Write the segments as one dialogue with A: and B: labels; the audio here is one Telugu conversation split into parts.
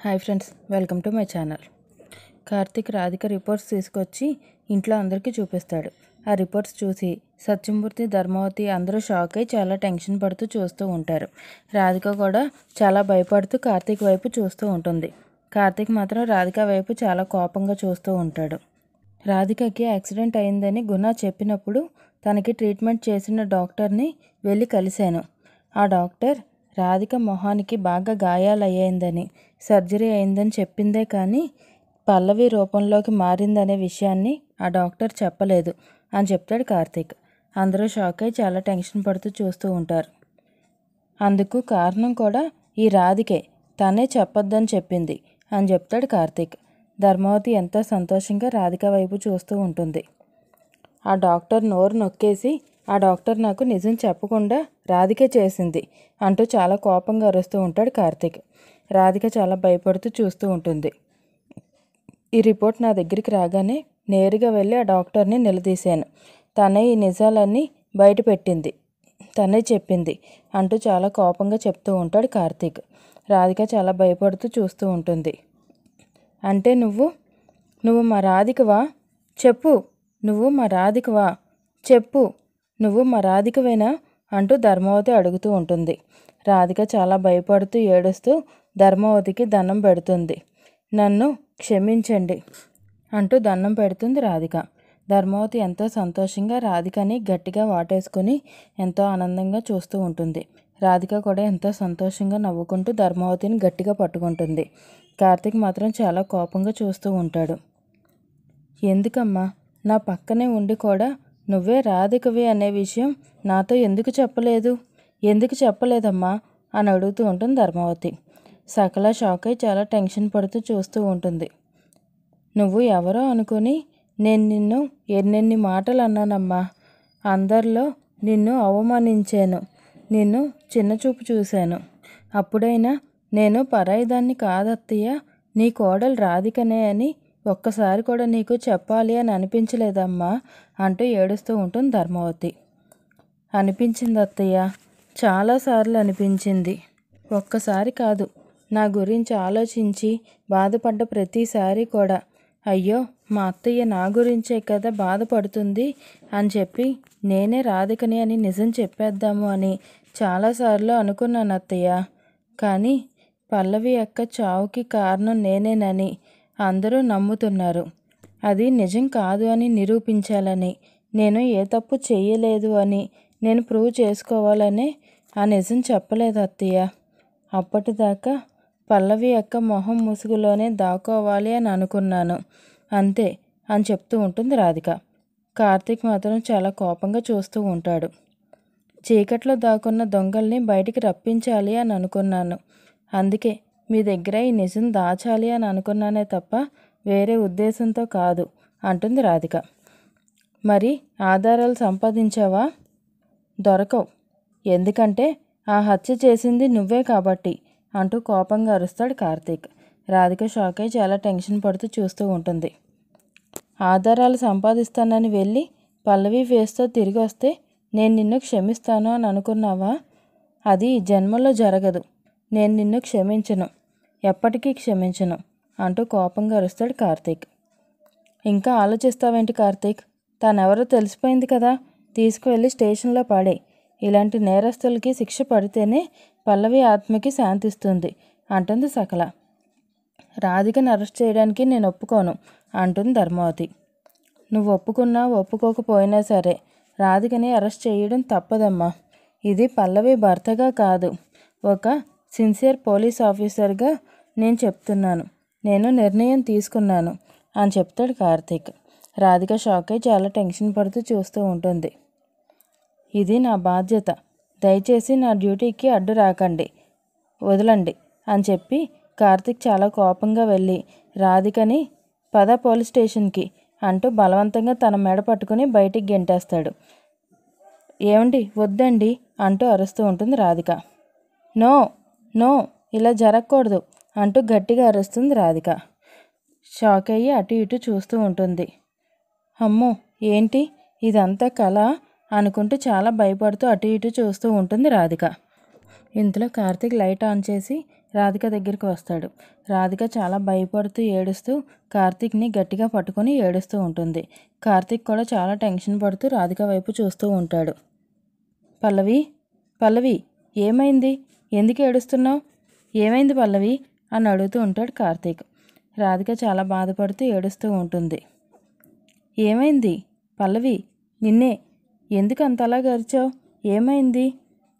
A: Hi friends, welcome to my channel. Karthik Radhika reports తీసుకొచ్చి ఇంట్లో అందరికీ చూపిస్తాడు. ఆ రిపోర్ట్స్ చూసి సత్యమూర్తి, ధర్మవతి అందరూ షాక్ అయి చాలా టెన్షన్ పడుతూ చూస్తూ ఉంటారు. రాధిక కూడా చాలా భయపడుతూ కార్తిక్ వైపు చూస్తూ ఉంటుంది. కార్తిక్ మాత్రం రాధిక వైపు చాలా కోపంగా చూస్తూ ఉంటాడు. రాధికకి యాక్సిడెంట్ అయిందని గుణ చెప్పినప్పుడు తనకి ట్రీట్మెంట్ చేసిన డాక్టర్ని వెళ్ళి కలిశాను. ఆ డాక్టర్ రాధిక మొహానికి బాగా గాయాలయ్యిందని, సర్జరీ అయిందని చెప్పిందే కానీ పల్లవి రూపంలోకి మారిందనే విషయాన్ని ఆ డాక్టర్ చెప్పలేదు అని చెప్తాడు కార్తిక్. అందరూ షాక్ అయి చాలా టెన్షన్ పడుతూ చూస్తూ ఉంటారు. అందుకు కారణం కూడా ఈ రాధికే, తనే చెప్పొద్దని చెప్పింది అని చెప్తాడు కార్తిక్. ధర్మవతి ఎంతో సంతోషంగా రాధిక వైపు చూస్తూ ఉంటుంది. ఆ డాక్టర్ నోరు నొక్కేసి, ఆ డాక్టర్ నాకు నిజం చెప్పకుండా రాధికే చేసింది అంటూ చాలా కోపంగా అరుస్తూ ఉంటాడు కార్తిక్. రాధిక చాలా భయపడుతూ చూస్తూ ఉంటుంది. ఈ రిపోర్ట్ నా దగ్గరికి రాగానే నేరుగా వెళ్ళి ఆ డాక్టర్ని నిలదీశాను. తనే ఈ నిజాలన్నీ బయట పెట్టింది, తనే చెప్పింది అంటూ చాలా కోపంగా చెప్తూ ఉంటాడు కార్తిక్. రాధిక చాలా భయపడుతూ చూస్తూ ఉంటుంది. అంటే నువ్వు మా రాధికవా? చెప్పు, నువ్వు మా రాధికవా? చెప్పు, నువ్వు మా రాధికవేనా అంటూ ధర్మవతి అడుగుతూ ఉంటుంది. రాధిక చాలా భయపడుతూ ఏడుస్తూ ధర్మవతికి దండం పెడుతుంది. నన్ను క్షమించండి అంటూ దండం పెడుతుంది రాధిక. ధర్మవతి ఎంతో సంతోషంగా రాధికని గట్టిగా వాటేసుకొని ఎంతో ఆనందంగా చూస్తూ ఉంటుంది. రాధిక కూడా ఎంతో సంతోషంగా నవ్వుకుంటూ ధర్మవతిని గట్టిగా పట్టుకుంటుంది. కార్తిక్ మాత్రం చాలా కోపంగా చూస్తూ ఉంటాడు. ఎందుకమ్మా నా పక్కనే ఉండి కూడా నువ్వే రాధికవి అనే విషయం నాతో ఎందుకు చెప్పలేదమ్మా అని అడుగుతూ ఉంటుంది ధర్మవతి. సకల షాక్ అయి చాలా టెన్షన్ పడుతూ చూస్తూ ఉంటుంది. నువ్వు ఎవరో అనుకుని నేను నిన్ను ఎన్నెన్ని మాటలు అన్నానమ్మా. అందరిలో నిన్ను అవమానించాను, నిన్ను చిన్నచూపు చూశాను. అప్పుడైనా నేను పరాయిదాన్ని కాదత్తయ్య, నీ కోడలు రాధికనే అని ఒక్కసారి కూడా నీకు చెప్పాలి అని అనిపించలేదమ్మా అంటూ ఏడుస్తూ ఉంటుంది ధర్మవతి. అనిపించింది అత్తయ్య, చాలాసార్లు అనిపించింది. ఒక్కసారి కాదు, నా గురించి ఆలోచించి బాధపడ్డ ప్రతిసారి కూడా అయ్యో మా అత్తయ్య నా గురించే కదా బాధపడుతుంది అని చెప్పి నేనే రాధికని అని నిజం చెప్పేద్దాము అని చాలాసార్లు అనుకున్నాను అత్తయ్య. కానీ పల్లవి అక్క చావుకి కారణం నేనేనని అందరూ నమ్ముతున్నారు. అది నిజం కాదు అని నిరూపించాలని, నేను ఏ తప్పు చేయలేదు అని నేను ప్రూవ్ చేసుకోవాలని ఆ నిజం చెప్పలేదు అత్తయ్య. అప్పటిదాకా పల్లవి అక్క మొహం ముసుగులోనే దాక్కోవాలి అని అనుకున్నాను, అంతే అని చెప్తూ ఉంటుంది రాధిక. కార్తిక్ మాత్రం చాలా కోపంగా చూస్తూ ఉంటాడు. చీకట్లో దాక్కున్న దొంగల్ని బయటికి రప్పించాలి అని అనుకున్నాను, అందుకే మీ దగ్గర ఈ నిజం దాచాలి అని అనుకున్నానే తప్ప వేరే ఉద్దేశంతో కాదు అంటుంది రాధిక. మరి ఆధారాలు సంపాదించావా? దొరకవు, ఎందుకంటే ఆ హత్య చేసింది నువ్వే కాబట్టి అంటూ కోపంగా అరుస్తాడు కార్తీక్. రాధిక షాక్ అయి చాలా టెన్షన్ పడుతూ చూస్తూ ఉంటుంది. ఆధారాలు సంపాదిస్తానని వెళ్ళి పల్లవి ఫేస్తో తిరిగి వస్తే నేను నిన్ను క్షమిస్తాను అని అనుకున్నావా? అది ఈ జన్మలో జరగదు. నేను నిన్ను క్షమించను, ఎప్పటికీ క్షమించను అంటూ కోపంగా అరుస్తాడు కార్తీక్. ఇంకా ఆలోచిస్తావేంటి కార్తీక్? తనెవరో తెలిసిపోయింది కదా, తీసుకువెళ్ళి స్టేషన్లో పడే. ఇలాంటి నేరస్తులకి శిక్ష పడితేనే పల్లవి ఆత్మకి శాంతిస్తుంది అంటుంది సకల. రాధికను అరెస్ట్ చేయడానికి నేను ఒప్పుకోను అంటుంది ధర్మవతి. నువ్వు ఒప్పుకున్నా ఒప్పుకోకపోయినా సరే రాధికని అరెస్ట్ చేయడం తప్పదమ్మా. ఇది పల్లవి భర్తగా కాదు, ఒక సిన్సియర్ పోలీస్ ఆఫీసర్గా నేను చెప్తున్నాను. నేను నిర్ణయం తీసుకున్నాను అని చెప్తాడు కార్తీక్. రాధిక షాక్ అయి చాలా టెన్షన్ పడుతూ చూస్తూ ఉంటుంది. ఇది నా బాధ్యత, దయచేసి నా డ్యూటీకి అడ్డు రాకండి, వదలండి అని చెప్పి కార్తిక్ చాలా కోపంగా వెళ్ళి రాధికని పద పోలీస్ స్టేషన్కి అంటూ బలవంతంగా తన మెడ పట్టుకుని బయటికి గెంటేస్తాడు. ఏమండి వద్దండి అంటూ అరుస్తూ ఉంటుంది రాధిక. నో నో, ఇలా జరగకూడదు అంటూ గట్టిగా అరుస్తుంది రాధిక. షాక్ అయ్యి అటు ఇటు చూస్తూ ఉంటుంది. అమ్మో ఏంటి ఇదంతా కళ అనుకుంటూ చాలా భయపడుతూ అటు ఇటు చూస్తూ ఉంటుంది రాధిక. ఇంతలో కార్తీక్ లైట్ ఆన్ చేసి రాధిక దగ్గరికి వస్తాడు. రాధిక చాలా భయపడుతూ ఏడుస్తూ కార్తీక్ని గట్టిగా పట్టుకొని ఏడుస్తూ ఉంటుంది. కార్తీక్ కూడా చాలా టెన్షన్ పడుతూ రాధిక వైపు చూస్తూ ఉంటాడు. పల్లవి, పల్లవి, ఏమైంది? ఎందుకు ఏడుస్తున్నావు? ఏమైంది పల్లవి అని అడుగుతూ ఉంటాడు కార్తీక్. రాధిక చాలా బాధపడుతూ ఏడుస్తూ ఉంటుంది. ఏమైంది పల్లవి? నిన్నే ఎందుకు అంతలా గరిచావు? ఏమైంది?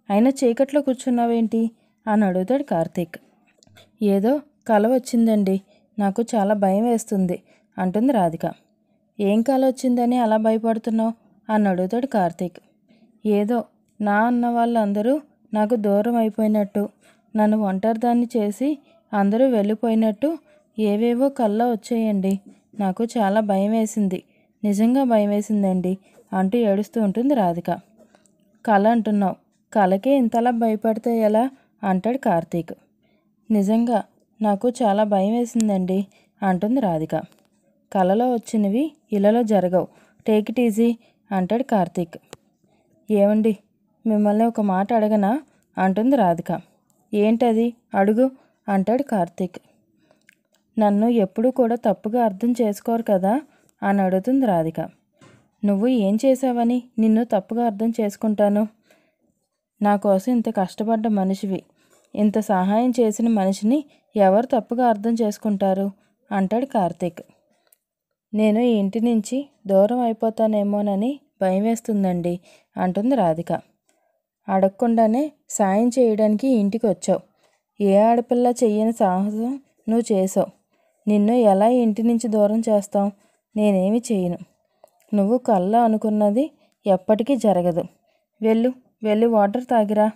A: అయినా చీకట్లో కూర్చున్నావేంటి అని అడుగుతాడు కార్తీక్. ఏదో కల వచ్చిందండి, నాకు చాలా భయం వేస్తుంది అంటుంది రాధిక. ఏం కల వచ్చిందని అలా భయపడుతున్నావు అని అడుగుతాడు కార్తీక్. ఏదో నా అన్న వాళ్ళందరూ నాకు దూరం అయిపోయినట్టు, నన్ను ఒంటరిదాన్ని చేసి అందరూ వెళ్ళిపోయినట్టు ఏవేవో కళ్ళ వచ్చాయండి. నాకు చాలా భయం వేసింది, నిజంగా భయం వేసిందండి అంటూ ఏడుస్తూ ఉంటుంది రాధిక. కళ అంటున్నావు, కళకే ఇంతలా భయపడితే ఎలా అంటాడు కార్తీక్. నిజంగా నాకు చాలా భయం వేసిందండి అంటుంది రాధిక. కళలో వచ్చినవి ఇళ్ళలో జరగవు, టేక్ ఇట్ ఈజీ అంటాడు కార్తీక్. ఏమండి, మిమ్మల్ని ఒక మాట అడగనా అంటుంది రాధిక. ఏంటది? అడుగు అంటాడు కార్తీక్. నన్ను ఎప్పుడూ కూడా తప్పుగా అర్థం చేసుకోరు కదా అని అడుగుతుంది రాధిక. నువ్వు ఏం చేసావని నిన్ను తప్పుగా అర్థం చేసుకుంటాను? నా కోసం ఇంత కష్టపడ్డ మనిషివి, ఇంత సహాయం చేసిన మనిషిని ఎవరు తప్పుగా అర్థం చేసుకుంటారు అంటాడు కార్తీక్. నేను ఈ ఇంటి నుంచి దూరం అయిపోతానేమోనని భయం వేస్తుందండి అంటుంది రాధిక. అడగకుండానే సాయం చేయడానికి ఇంటికి వచ్చావు. ఏ ఆడపిల్ల చెయ్యని సాహసం నువ్వు చేసావు. నిన్ను ఎలా ఇంటి నుంచి దూరం చేస్తావు? నేనేమి చేయను. నువ్వు కళ్ళ అనుకున్నది ఎప్పటికీ జరగదు. వెళ్ళు, వెళ్ళి వాటర్ తాగిరా,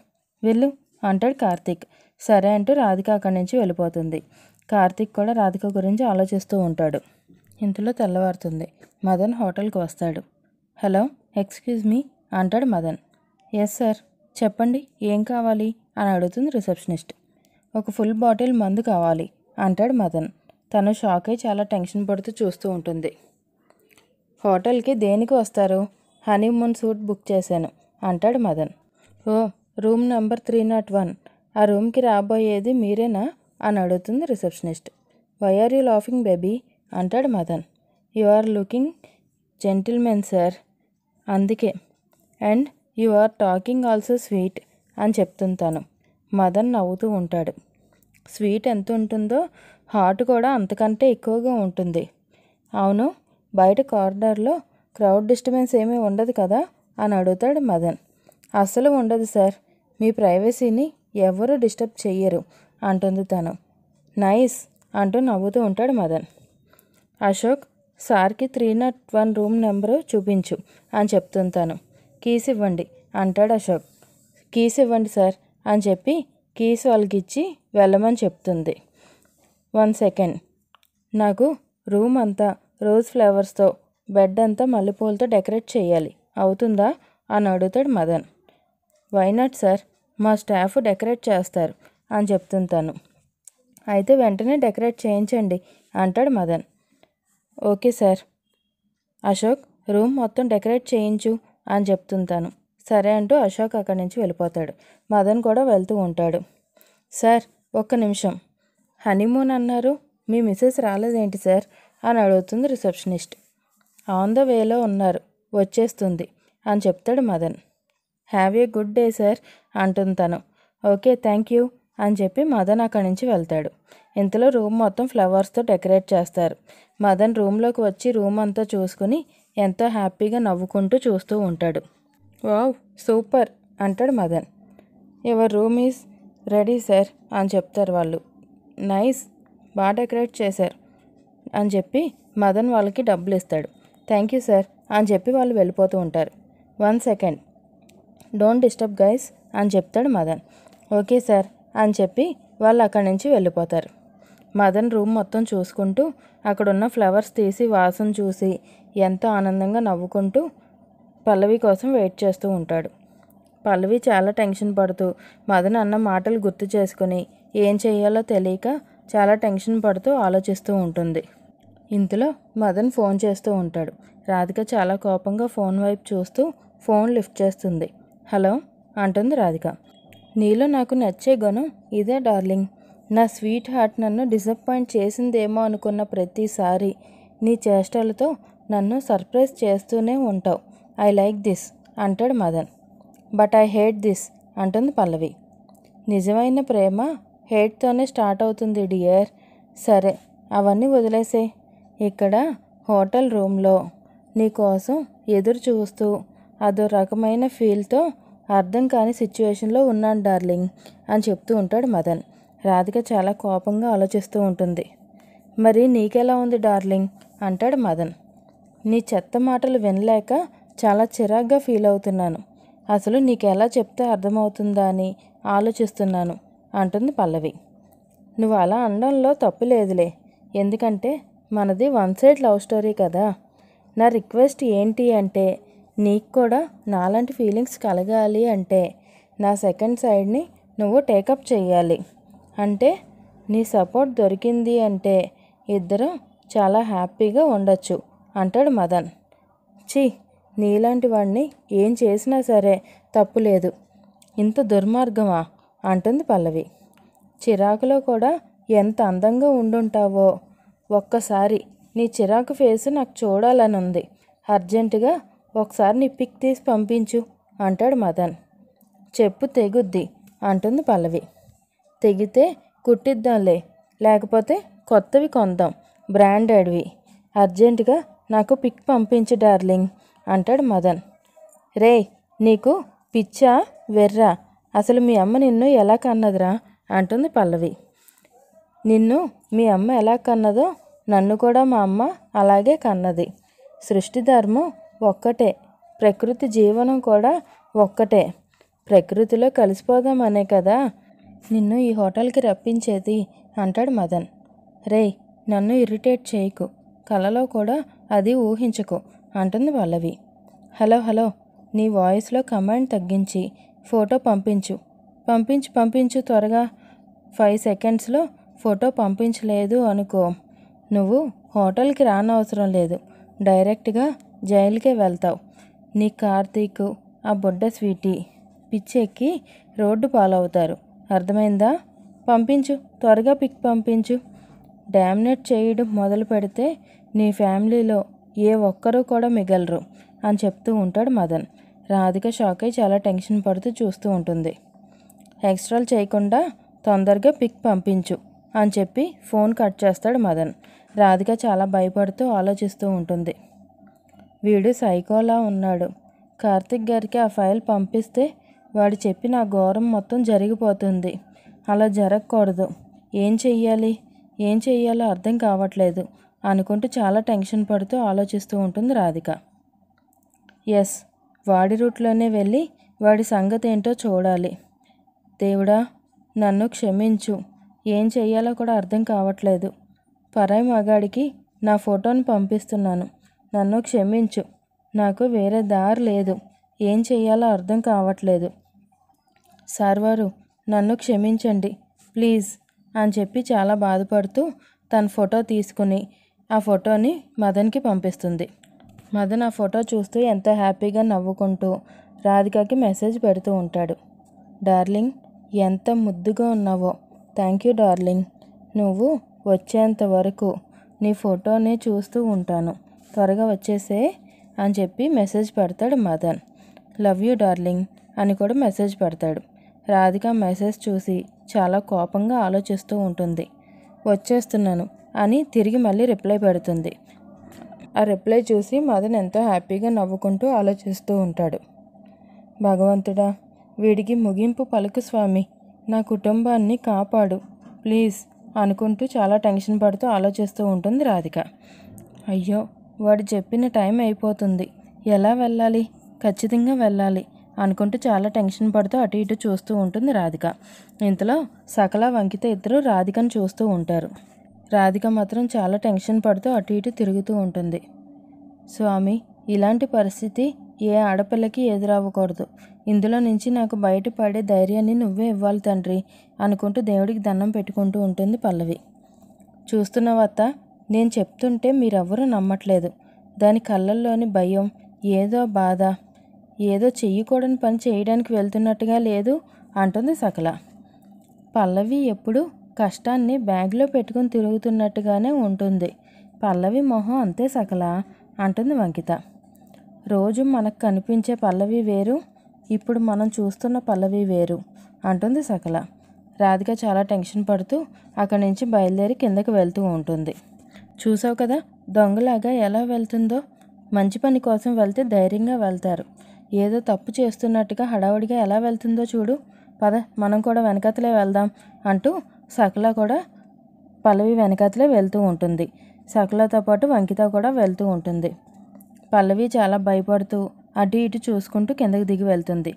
A: వెళ్ళు అంటాడు కార్తీక్. సరే అంటూ రాధిక అక్కడి నుంచి వెళ్ళిపోతుంది. కార్తీక్ కూడా రాధిక గురించి ఆలోచిస్తూ ఉంటాడు. ఇంతలో తెల్లవారుతుంది. మదన్ హోటల్కి వస్తాడు. హలో, ఎక్స్క్యూజ్ మీ అంటాడు మదన్. ఎస్ సార్, చెప్పండి ఏం కావాలి అని అడుగుతుంది రిసెప్షనిస్ట్. ఒక ఫుల్ బాటిల్ మందు కావాలి అంటాడు మదన్. తను షాక్ అయి చాలా టెన్షన్ పడుతూ చూస్తూ ఉంటుంది. హోటల్కి దేనికి వస్తారు? హనీమూన్ సూట్ బుక్ చేశాను అంటాడు మదన్. ఓ, రూమ్ నెంబర్ 301. ఆ రూమ్కి రాబోయేది మీరేనా అని అడుగుతుంది receptionist. Why are you laughing baby అంటాడు Madan. You are looking gentlemen sir, అందుకే. And you are talking also sweet అని చెప్తుంటాను. మదన్ నవ్వుతూ ఉంటాడు. స్వీట్ ఎంత ఉంటుందో హాట్ కూడా అంతకంటే ఎక్కువగా ఉంటుంది. అవును, బయట కారిడార్లో క్రౌడ్ డిస్టర్బెన్స్ ఏమీ ఉండదు కదా అని అడుగుతాడు మదన్. అస్సలు ఉండదు సార్, మీ ప్రైవసీని ఎవరూ డిస్టర్బ్ చెయ్యరు అంటుంది తను. నైస్ అంటూ నవ్వుతూ ఉంటాడు మదన్. అశోక్, సార్కి 301 రూమ్ నెంబరు చూపించు అని చెప్తుంటాను. కీస్ ఇవ్వండి అంటాడు అశోక్. కీస్ ఇవ్వండి సార్ అని చెప్పి కీస్ వాళ్ళకిచ్చి వెళ్ళమని చెప్తుంది. 1 సెకండ్, నాకు రూమ్ అంతా రోజ్ ఫ్లవర్స్తో, బెడ్ అంతా మల్లెపూలతో డెకరేట్ చేయాలి, అవుతుందా అని అడుగుతాడు మదన్. వై నాట్ సార్, మా స్టాఫ్ డెకరేట్ చేస్తారు అని చెప్తుంటాను. అయితే వెంటనే డెకరేట్ చేయించండి అంటాడు Madan. Okay sir. Ashok, room మొత్తం డెకరేట్ చేయించు అని చెప్తుంటాను. సరే అంటూ అశోక్ అక్కడి నుంచి వెళ్ళిపోతాడు. మదన్ కూడా వెళ్తూ ఉంటాడు. సార్, ఒక్క నిమిషం, హనీమూన్ అన్నారు, మీ మిస్సెస్ రాలేదేంటి సార్ అని అడుగుతుంది రిసెప్షనిస్ట్. ఆన్ ద వేలో ఉన్నారు, వచ్చేస్తుంది అని చెప్తాడు Madan. Have a good day sir అంటుంది తను. ఓకే, థ్యాంక్ యూ అని చెప్పి మదన్ అక్కడి నుంచి వెళ్తాడు. ఇంతలో రూమ్ మొత్తం ఫ్లవర్స్తో డెకరేట్ చేస్తారు. మదన్ రూమ్లోకి వచ్చి రూమ్ అంతా చూసుకుని ఎంతో హ్యాపీగా నవ్వుకుంటూ చూస్తూ ఉంటాడు. వావ్, సూపర్ అంటాడు Madan. Your room is ready sir అని చెప్తారు వాళ్ళు. నైస్, బాగా డెకరేట్ చేశారు అని చెప్పి మదన్ వాళ్ళకి డబ్బులు ఇస్తాడు. థ్యాంక్ యూ సార్ అని చెప్పి వాళ్ళు వెళ్ళిపోతూ ఉంటారు. 1 సెకండ్, డోంట్ డిస్టర్బ్ గైస్ అని చెప్తాడు మదన్. ఓకే సార్ అని చెప్పి వాళ్ళు అక్కడి నుంచి వెళ్ళిపోతారు. మదన్ రూమ్ మొత్తం చూసుకుంటూ అక్కడున్న ఫ్లవర్స్ తీసి వాసన చూసి ఎంతో ఆనందంగా నవ్వుకుంటూ పల్లవి కోసం వెయిట్ చేస్తూ ఉంటాడు. పల్లవి చాలా టెన్షన్ పడుతూ మదన్ అన్న మాటలు గుర్తు చేసుకుని ఏం చేయాలో తెలియక చాలా టెన్షన్ పడుతూ ఆలోచిస్తూ ఉంటుంది. ఇంతలో మదన్ ఫోన్ చేస్తూ ఉంటాడు. రాధిక చాలా కోపంగా ఫోన్ వైపు చూస్తూ ఫోన్ లిఫ్ట్ చేస్తుంది. హలో అంటుంది రాధిక. నీలో నాకు నచ్చే గుణం ఇదే డార్లింగ్, నా స్వీట్ హార్ట్ నన్ను డిసప్పాయింట్ చేసిందేమో అనుకున్న ప్రతిసారి నీ చేష్టలతో నన్ను సర్ప్రైజ్ చేస్తూనే ఉంటావు. ఐ లైక్ దిస్ అంటాడు Madan. But I hate this అంటుంది పల్లవి. నిజమైన ప్రేమ హేట్తోనే స్టార్ట్ అవుతుంది డియర్. సరే అవన్నీ వదిలేసే. ఇక్కడ హోటల్ రూమ్లో నీకోసం ఎదురు చూస్తూ అదో రకమైన ఫీల్తో అర్థం కాని సిచ్యువేషన్లో ఉన్నాను డార్లింగ్ అని చెప్తూ ఉంటాడు మదన్. రాధిక చాలా కోపంగా ఆలోచిస్తూ ఉంటుంది. మరి నీకెలా ఉంది డార్లింగ్ అంటాడు మదన్. నీ చెత్త మాటలు వినలేక చాలా చిరాగ్గా ఫీల్ అవుతున్నాను. అసలు నీకెలా చెప్తే అర్థమవుతుందా అని ఆలోచిస్తున్నాను అంటుంది పల్లవి. నువ్వు అలా అనడంలో తప్పు లేదులే, ఎందుకంటే మనది వన్ సైడ్ లవ్ స్టోరీ కదా. నా రిక్వెస్ట్ ఏంటి అంటే నీకు కూడా నాలాంటి ఫీలింగ్స్ కలగాలి అంటే నా సెకండ్ సైడ్ని నువ్వు టేకప్ చేయాలి. అంటే నీ సపోర్ట్ దొరికింది అంటే ఇద్దరం చాలా హ్యాపీగా ఉండొచ్చు అంటాడు మదన్. ఛీ, నీలాంటి వాడిని ఏం చేసినా సరే తప్పులేదు, ఇంత దుర్మార్గమా అంటుంది పల్లవి. చిరాకులో కూడా ఎంత అందంగా ఉండుంటావో. ఒక్కసారి నీ చిరాకు ఫేస్ నాకు చూడాలని ఉంది. అర్జెంటుగా ఒకసారి నీ పిక్ తీసి పంపించు అంటాడు మదన్. చెప్పు తెగుద్ది అంటుంది పల్లవి. తెగితే కుట్టిద్దాంలే, లేకపోతే కొత్తవి కొందాం, బ్రాండెడ్వి. అర్జెంటుగా నాకు పిక్ పంపించు డార్లింగ్ అంటాడు మదన్. రే, నీకు పిచ్చా వెర్రా? అసలు మీ అమ్మ నిన్ను ఎలా కన్నదిరా అంటుంది పల్లవి. నిన్ను మీ అమ్మ ఎలా కన్నదో నన్ను కూడా మా అమ్మ అలాగే కన్నది. సృష్టి ధర్మం ఒక్కటే, ప్రకృతి జీవనం కూడా ఒక్కటే. ప్రకృతిలో కలిసిపోదామనే కదా నిన్ను ఈ హోటల్కి రప్పించేది అంటాడు మదన్. రే, నన్ను ఇరిటేట్ చేయకు, కలలో కూడా అది ఊహించకు అంటుంది పల్లవి. హలో హలో, నీ వాయిస్లో కమాండ్ తగ్గించి ఫోటో పంపించు పంపించు పంపించు త్వరగా. 5 సెకండ్స్లో ఫోటో పంపించలేదు అనుకో, నువ్వు హోటల్కి రానవసరం లేదు, డైరెక్ట్గా జైలుకే వెళ్తావు. నీ కార్తీక్, ఆ బుడ్డ స్వీటీ పిచ్చెక్కి రోడ్డు పాలవుతారు, అర్థమైందా? పంపించు, త్వరగా పిక్ పంపించు. డామినేట్ చేయడం మొదలు పెడితే నీ ఫ్యామిలీలో ఏ ఒక్కరూ కూడా మిగలరు అని చెప్తూ ఉంటాడు మదన్. రాధిక షాక్ అయి చాలా టెన్షన్ పడుతూ చూస్తూ ఉంటుంది. ఎక్స్ట్రాలు చేయకుండా తొందరగా పిక్ పంపించు అని చెప్పి ఫోన్ కట్ చేస్తాడు మదన్. రాధిక చాలా భయపడుతూ ఆలోచిస్తూ ఉంటుంది. వీడు సైకోలా ఉన్నాడు. కార్తిక్ గారికి ఆ ఫైల్ పంపిస్తే వాడు చెప్పిన ఆ ఘోరం మొత్తం జరిగిపోతుంది. అలా జరగకూడదు. ఏం చెయ్యాలో అర్థం కావట్లేదు అనుకుంటూ చాలా టెన్షన్ పడుతూ ఆలోచిస్తూ ఉంటుంది రాధిక. ఎస్, వాడి రూట్లోనే వెళ్ళి వాడి సంగతి ఏంటో చూడాలి. దేవుడా, నన్ను క్షమించు, ఏం చెయ్యాలో కూడా అర్థం కావట్లేదు. పరాయి మగాడికి నా ఫోటోని పంపిస్తున్నాను, నన్ను క్షమించు. నాకు వేరే దారి లేదు, ఏం చెయ్యాలో అర్థం కావట్లేదు. సార్వారు, నన్ను క్షమించండి ప్లీజ్ అని చెప్పి చాలా బాధపడుతూ తన ఫోటో తీసుకుని ఆ ఫోటోని మదన్కి పంపిస్తుంది. మదన్ ఆ ఫోటో చూస్తూ ఎంతో హ్యాపీగా నవ్వుకుంటూ రాధికకి మెసేజ్ పెడుతూ ఉంటాడు. డార్లింగ్, ఎంత ముద్దుగా ఉన్నావో. Thank you darling. నువ్వు వచ్చేంత వరకు నీ ఫోటోనే చూస్తూ ఉంటాను, త్వరగా వచ్చేసే అని చెప్పి మెసేజ్ పెడతాడు మదన్. లవ్ యూ డార్లింగ్ అని కూడా మెసేజ్ పెడతాడు. రాధిక మెసేజ్ చూసి చాలా కోపంగా ఆలోచిస్తూ ఉంటుంది. వచ్చేస్తున్నాను అని తిరిగి మళ్ళీ రిప్లై పెడుతుంది. ఆ రిప్లై చూసి మదన్ ఎంతో హ్యాపీగా నవ్వుకుంటూ ఆలోచిస్తూ ఉంటాడు. భగవంతుడా, వీడికి ముగింపు పలుకు స్వామి, నా కుటుంబాన్ని కాపాడు ప్లీజ్ అనుకుంటూ చాలా టెన్షన్ పడుతూ ఆలోచిస్తూ ఉంటుంది రాధిక. అయ్యో, వాడు చెప్పిన టైం అయిపోతుంది, ఎలా వెళ్ళాలి, ఖచ్చితంగా వెళ్ళాలి అనుకుంటూ చాలా టెన్షన్ పడుతూ అటు ఇటు చూస్తూ ఉంటుంది రాధిక. ఇంతలో సకల, వంకిత ఇద్దరు రాధికను చూస్తూ ఉంటారు. రాధిక మాత్రం చాలా టెన్షన్ పడుతూ అటు ఇటు తిరుగుతూ ఉంటుంది. స్వామి, ఇలాంటి పరిస్థితి ఏ ఆడపిల్లకి ఎదురవ్వకూడదు, ఇందులో నుంచి నాకు బయటపడే ధైర్యాన్ని నువ్వే ఇవ్వాలి తండ్రి అనుకుంటూ దేవుడికి దండం పెట్టుకుంటూ ఉంటుంది పల్లవి. చూస్తున్నావత్త, నేను చెప్తుంటే మీరెవ్వరూ నమ్మట్లేదు. దాని కళ్ళల్లోని భయం, ఏదో బాధ, ఏదో చెయ్యకూడని పని చేయడానికి వెళ్తున్నట్టుగా లేదు అంటుంది సకల. పల్లవి ఎప్పుడు కష్టాన్ని బ్యాగ్లో పెట్టుకుని తిరుగుతున్నట్టుగానే ఉంటుంది. పల్లవి మొహం అంతే సకల అంటుంది వంకిత. రోజు మనకు కనిపించే పల్లవి వేరు, ఇప్పుడు మనం చూస్తున్న పల్లవి వేరు అంటుంది సకల. రాధిక చాలా టెన్షన్ పడుతూ అక్కడి నుంచి బయలుదేరి కిందకి వెళ్తూ ఉంటుంది. చూసావు కదా దొంగలాగా ఎలా వెళ్తుందో. మంచి పని కోసం వెళ్తే ధైర్యంగా వెళ్తారు. ఏదో తప్పు చేస్తున్నట్టుగా హడావుడిగా ఎలా వెళ్తుందో చూడు. పద మనం కూడా వెనకతలే వెళ్దాం అంటూ సకల కూడా పల్లవి వెనకతలే వెళ్తూ ఉంటుంది. సకలతో పాటు వంకిత కూడా వెళ్తూ ఉంటుంది. పల్లవి చాలా భయపడుతూ అటు ఇటు చూసుకుంటూ కిందకి దిగి వెళ్తుంది.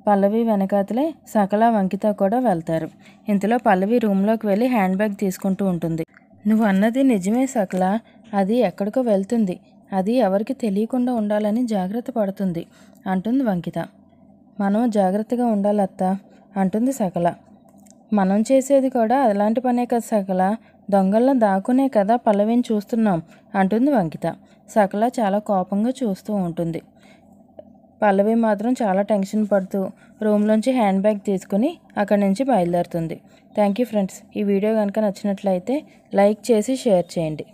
A: పల్లవి వెనకాతలే సకల వంకిత కూడా వెళ్తారు. ఇంతలో పల్లవి రూమ్లోకి వెళ్ళి హ్యాండ్ బ్యాగ్ తీసుకుంటూ ఉంటుంది. నువ్వు అన్నది నిజమే సకల, అది ఎక్కడికో వెళ్తుంది. అది ఎవరికి తెలియకుండా ఉండాలని జాగ్రత్త పడుతుంది అంటుంది వంకిత. మనం జాగ్రత్తగా ఉండాలత్త అంటుంది సకల. మనం చేసేది కూడా అలాంటి పనే కదా సకల, దొంగల్లో దాక్కునే కదా పల్లవిని చూస్తున్నాం అంటుంది వంకిత. సకల చాలా కోపంగా చూస్తూ ఉంటుంది. పల్లవి మాత్రం చాలా టెన్షన్ పడుతూ రూమ్లోంచి హ్యాండ్ బ్యాగ్ తీసుకుని అక్కడి నుంచి బయలుదేరుతుంది. Thank you friends. ఈ వీడియో కనుక నచ్చినట్లయితే లైక్ చేసి షేర్ చేయండి.